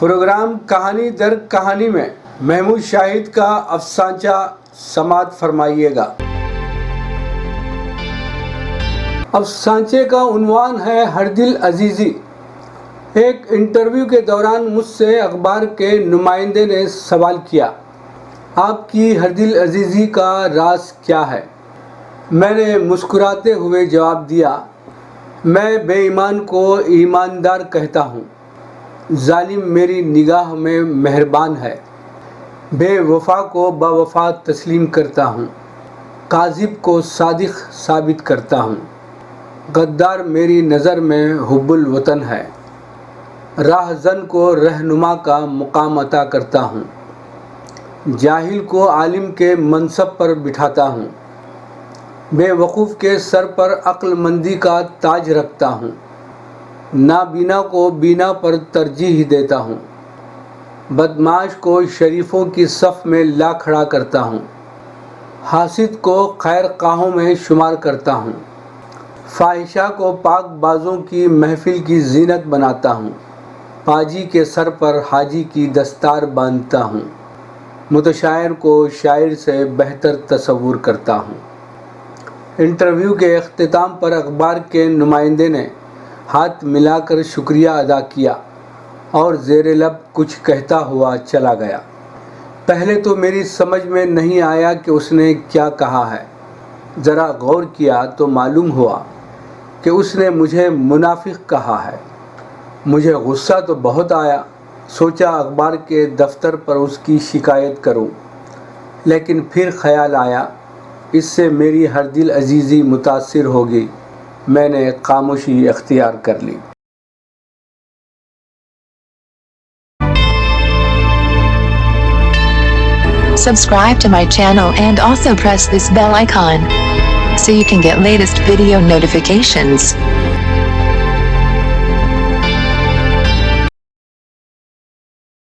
Programme کہانی در کہانی میں محمود شاہد کا افسانچہ سماعت فرمائیے گا۔ افسانچے کا عنوان ہے ہر دل عزیزی۔ ایک انٹرویو کے دوران مجھ سے اخبار کے نمائندے نے سوال کیا، آپ کی ہر دل عزیزی کا راز کیا ہے؟ میں نے مسکراتے ہوئے جواب دیا، میں بے ایمان کو ایماندار کہتا ہوں، ظالم میری نگاہ میں مہربان ہے، بے وفا کو با وفا تسلیم کرتا ہوں، کاذب کو صادق ثابت کرتا ہوں، غدار میری نظر میں حب الوطن ہے، راہزن کو رہنما کا مقام عطا کرتا ہوں، جاہل کو عالم کے منصب پر بٹھاتا ہوں، بے وقوف کے سر پر عقل مندی کا تاج رکھتا ہوں، نابینا کو بینا پر ترجیح دیتا ہوں، بدمعاش کو شریفوں کی صف میں لا کھڑا کرتا ہوں، حاسد کو خیر خواہوں میں شمار کرتا ہوں، فاحشہ کو پاک بازوں کی محفل کی زینت بناتا ہوں، پاجی کے سر پر حاجی کی دستار باندھتا ہوں، متشاعر کو شاعر سے بہتر تصور کرتا ہوں۔ انٹرویو کے اختتام پر اخبار کے نمائندے نے ہاتھ ملا کر شکریہ ادا کیا اور زیر لب کچھ کہتا ہوا چلا گیا۔ پہلے تو میری سمجھ میں نہیں آیا کہ اس نے کیا کہا ہے۔ ذرا غور کیا تو معلوم ہوا کہ اس نے مجھے منافق کہا ہے۔ مجھے غصہ تو بہت آیا، سوچا اخبار کے دفتر پر اس کی شکایت کروں، لیکن پھر خیال آیا اس سے میری ہر دل عزیزی متاثر ہوگی، میں نے خاموشی اختیار کر لی۔ Subscribe to my channel and also press this bell icon so you can get latest video notifications.